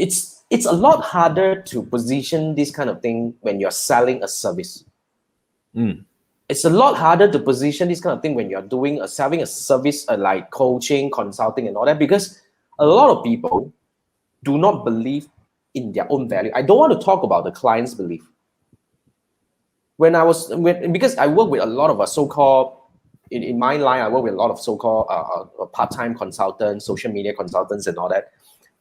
it's a lot harder to position this kind of thing when you're selling a service. It's a lot harder to position this kind of thing when you're selling a service like coaching, consulting, and all that, because a lot of people do not believe in their own value. I don't want to talk about the client's belief. Because I work with a lot of so-called, in my line, I work with a lot of so-called part-time consultants, social media consultants, and all that.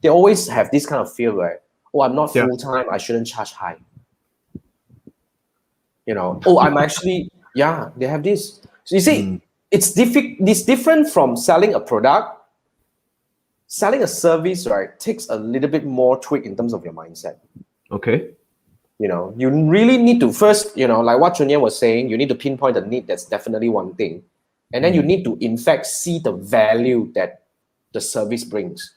They always have this kind of fear where, oh, I'm not full-time, I shouldn't charge high. I'm actually, they have this. So you see, it's different from selling a product. Selling a service, right, takes a little bit more tweak in terms of your mindset. Okay. You really need to first, like what Chun Yan was saying, you need to pinpoint the need. That's definitely one thing. And then you need to, in fact, see the value that the service brings.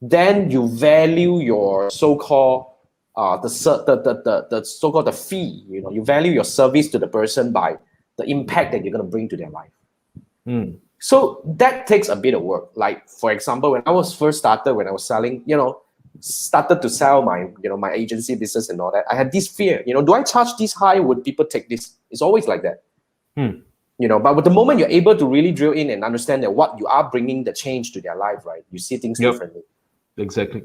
Then you value your so-called the so-called the fee. You value your service to the person by the impact that you're going to bring to their life. So that takes a bit of work. Like, for example, when I was first started, when I was selling, started to sell my my agency business and all that, I had this fear. Do I charge this high? Would people take this? It's always like that. But with the moment you're able to really drill in and understand that what you are bringing the change to their life, right? You see things differently. Exactly.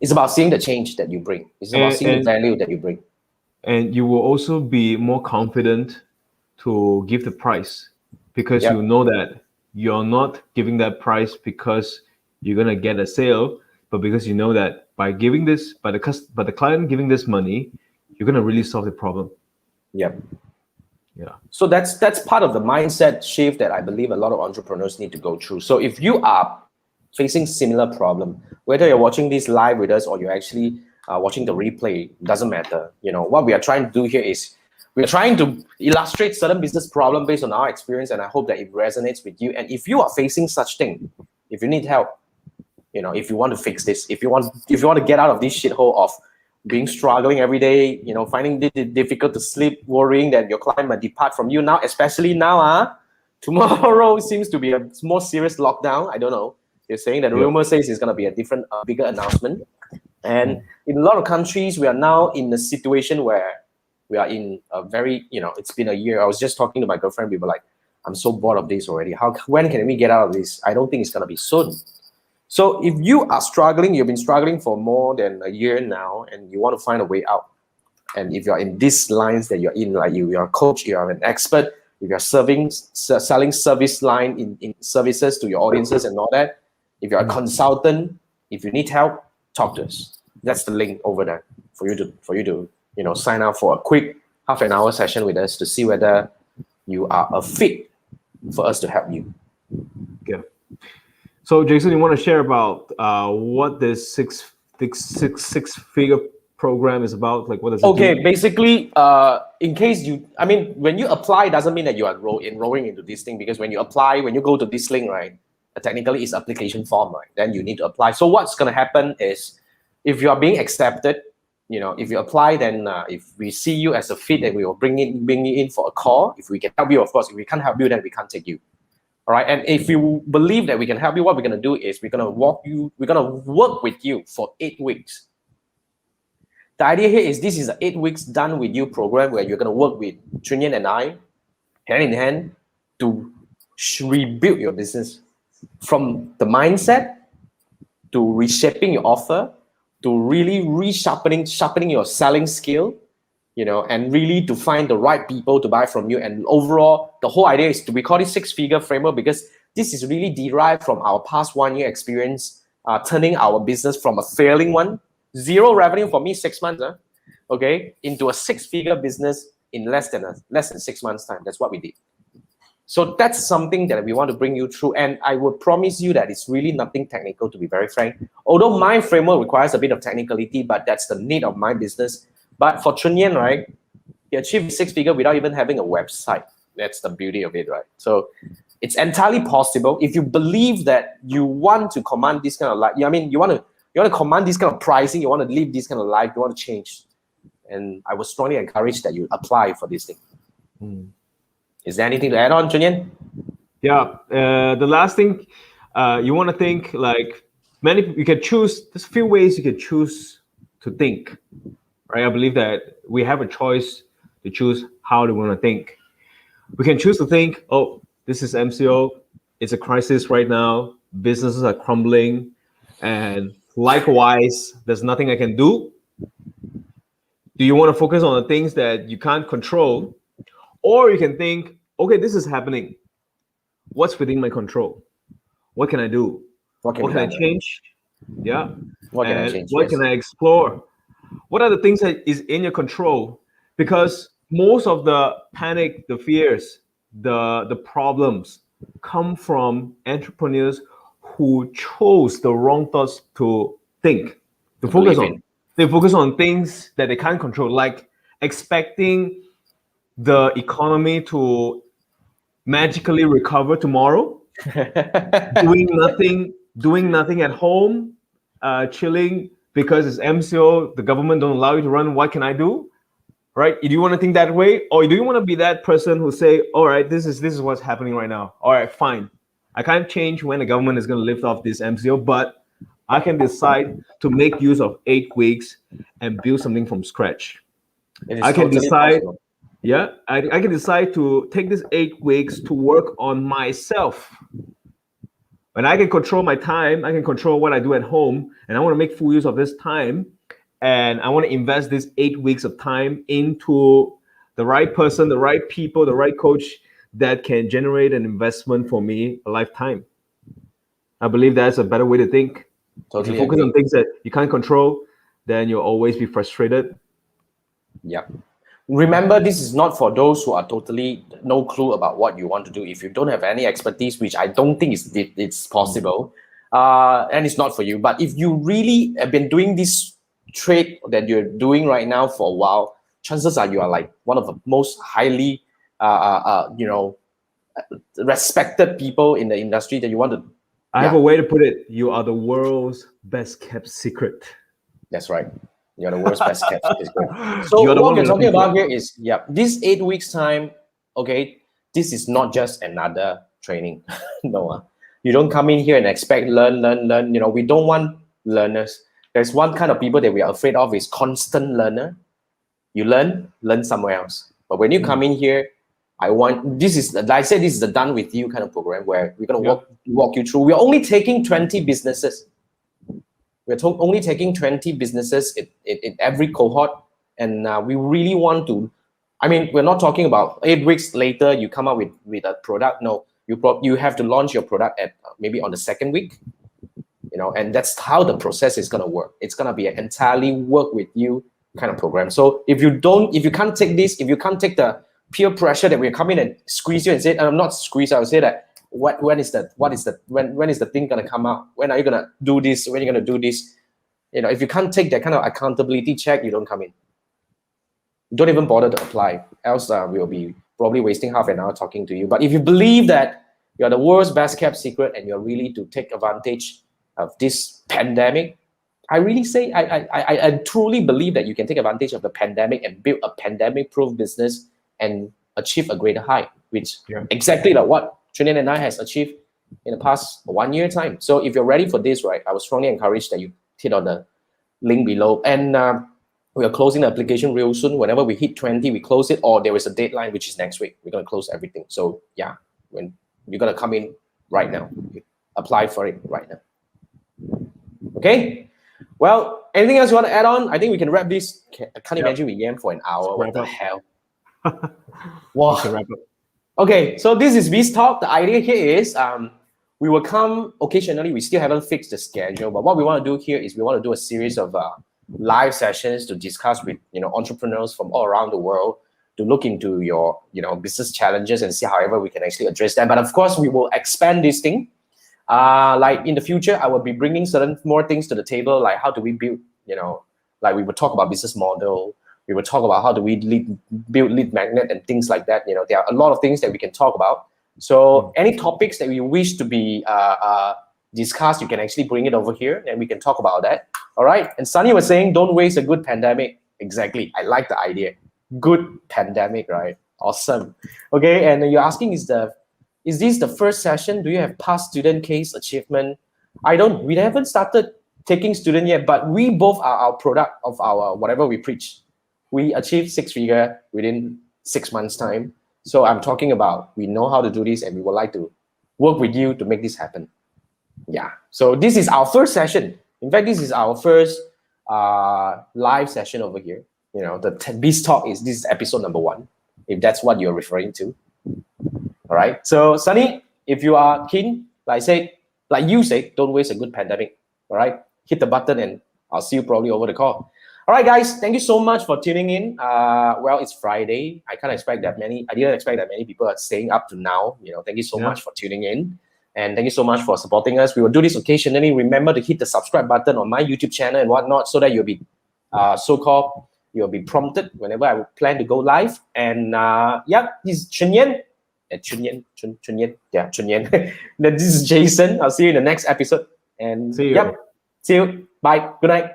It's about seeing the change that you bring. It's about seeing the value that you bring. And you will also be more confident to give the price, because you know that you're not giving that price because you're gonna get a sale, but because you know that by giving this, by the client giving this money, you're gonna really solve the problem. Yeah. So that's part of the mindset shift that I believe a lot of entrepreneurs need to go through. So if you are facing similar problem, whether you're watching this live with us or you're actually watching the replay, doesn't matter. What we are trying to do here is we're trying to illustrate certain business problem based on our experience, and I hope that it resonates with you. And if you are facing such thing, if you need help, if you want to fix this, if you want to get out of this shithole of being struggling every day, finding it difficult to sleep, worrying that your client might depart from you now, especially now, tomorrow seems to be a more serious lockdown. I don't know. They're saying that the rumor says it's going to be a different, bigger announcement. And in a lot of countries, we are now in a situation where we are in a very, it's been a year. I was just talking to my girlfriend. We were like, I'm so bored of this already. When can we get out of this? I don't think it's going to be soon. So if you are struggling, you've been struggling for more than a year now, and you want to find a way out. And if you're in these lines that you're in, like you're a coach, you are an expert, if you're selling service line in services to your audiences and all that, if you're a consultant, if you need help, talk to us. That's the link over there for you to sign up for a quick half an hour session with us to see whether you are a fit for us to help you. Yeah. So Jason, you want to share about what this six-figure program is about? Like, what does it do? Basically, in case when you apply, doesn't mean that you are enrolling into this thing, because when you apply, when you go to this link, right, technically it's application form, right? Then you need to apply. So what's going to happen is, if you are being accepted, if you apply, then if we see you as a fit, then we will bring you in for a call. If we can help you, of course. If we can't help you, then we can't take you. All right. And if you believe that we can help you, what we're going to do is we're going to work with you for 8 weeks. The idea here is this is an 8 weeks done with you program where you're going to work with Chun Yan and I hand in hand to rebuild your business from the mindset to reshaping your offer to really sharpening your selling skill, and really to find the right people to buy from you. And overall, the whole idea is we call it six-figure framework, because this is really derived from our past 1 year experience, turning our business from a failing one, 0 revenue for me, 6 months, into a six-figure business in less than 6 months time. That's what we did. So that's something that we want to bring you through. And I will promise you that it's really nothing technical, to be very frank. Although my framework requires a bit of technicality, but that's the need of my business. But for Chun Yan, right, he achieved 6-figure without even having a website. That's the beauty of it, right? So it's entirely possible if you believe that you want to command this kind of you want you want to command this kind of pricing, you want to live this kind of life, you want to change. And I would strongly encourage that you apply for this thing. Is there anything to add on, Chun Yan? Yeah, the last thing you want to think, like you can choose. There's a few ways you can choose to think, right? I believe that we have a choice to choose how we want to think. We can choose to think, oh, this is MCO. It's a crisis right now. Businesses are crumbling, and likewise, there's nothing I can do. Do you want to focus on the things that you can't control, or you can think, okay, this is happening. What's within my control? What can I do? What can I change? Yeah. What can I change? What can I explore? What are the things that is in your control? Because most of the panic, the fears, the problems come from entrepreneurs who chose the wrong thoughts to think, to focus on. They focus on things that they can't control, like expecting the economy to magically recover tomorrow, doing nothing at home, chilling because it's MCO, the government don't allow you to run. What can I do? Right? Do you want to think that way, or do you want to be that person who say, all right, this is what's happening right now. All right, fine. I can't change when the government is going to lift off this MCO, but I can decide to make use of 8 weeks and build something from scratch. I can decide. Possible. Yeah, I can decide to take this 8 weeks to work on myself. When I can control my time, I can control what I do at home, and I want to make full use of this time. And I want to invest this 8 weeks of time into the right person, the right people, the right coach that can generate an investment for me a lifetime. I believe that's a better way to think. Totally. If you focus on things that you can't control, then you'll always be frustrated. Yeah. Remember, this is not for those who are totally no clue about what you want to do. If you don't have any expertise, which I don't think it's possible, and it's not for you. But if you really have been doing this trade that you're doing right now for a while, chances are you are like one of the most highly, respected people in the industry that you want to. I have a way to put it. You are the world's best kept secret. That's right. You're the world's best kept secret. So what we're talking about here is, this 8 weeks time, okay, this is not just another training. No, you don't come in here and expect learn. We don't want learners. There's one kind of people that we are afraid of is constant learner. You learn somewhere else. But when you come in here, this is the done with you kind of program where we're going to walk you through. We're only taking 20 businesses. We're only taking 20 businesses in every cohort. And we really want to, we're not talking about 8 weeks later, you come up with a product. No, you have to launch your product at maybe on the 2nd week, and that's how the process is going to work. It's going to be an entirely work with you kind of program. So if you can't take this, if you can't take the peer pressure that we come in and squeeze you and say, I'm not squeeze, I would say that, when is the thing going to come out? When are you going to do this? When are you going to do this? If you can't take that kind of accountability check, you don't come in. Don't even bother to apply. Else we'll be probably wasting half an hour talking to you. But if you believe that you're the world's best kept secret and you're really to take advantage of this pandemic, I really say, I truly believe that you can take advantage of the pandemic and build a pandemic-proof business and achieve a greater height, which exactly like what Chun Yan and I has achieved in the past 1 year time. So if you're ready for this, right, I would strongly encourage that you hit on the link below. And we are closing the application real soon. Whenever we hit 20, we close it, or there is a deadline, which is next week. We're going to close everything. So when you're going to come in right now, apply for it right now. Okay. Well, anything else you want to add on? I think we can wrap this. I can't imagine we yam for an hour. What the hell? Wow. Okay, so this is BizTalk. The idea here is we will come occasionally. We still haven't fixed the schedule, but what we want to do here is we want to do a series of live sessions to discuss with entrepreneurs from all around the world to look into your business challenges and see however we can actually address them. But of course, we will expand this thing. Like in the future, I will be bringing certain more things to the table, like how do we build, like we would talk about business model. We will talk about how do we build lead magnet and things like that. There are a lot of things that we can talk about. So any topics that we wish to be discuss, you can actually bring it over here and we can talk about that. All right. And Sunny was saying, don't waste a good pandemic. Exactly. I like the idea. Good pandemic, right? Awesome. Okay. And you're asking, is this the first session? Do you have past student case achievement? We haven't started taking student yet, but we both are our product of our whatever we preach. We achieved 6-figure within 6 months time. So I'm talking about, we know how to do this and we would like to work with you to make this happen. Yeah. So this is our first session. In fact, this is our first live session over here. You know, the BizTalk this is episode number 1, if that's what you're referring to. All right. So Sunny, if you are keen, like you say, don't waste a good pandemic. All right. Hit the button and I'll see you probably over the call. All right, guys. Thank you so much for tuning in. Well, it's Friday. I didn't expect that many people are staying up to now. You know, thank you so much for tuning in. And thank you so much for supporting us. We will do this occasionally. Remember to hit the subscribe button on my YouTube channel and whatnot so that you'll be you'll be prompted whenever I plan to go live. And this is Chun Yan. Chun Yan. Yeah, Chun Yan. Then this is Jason. I'll see you in the next episode. And see you. See you. Bye. Good night.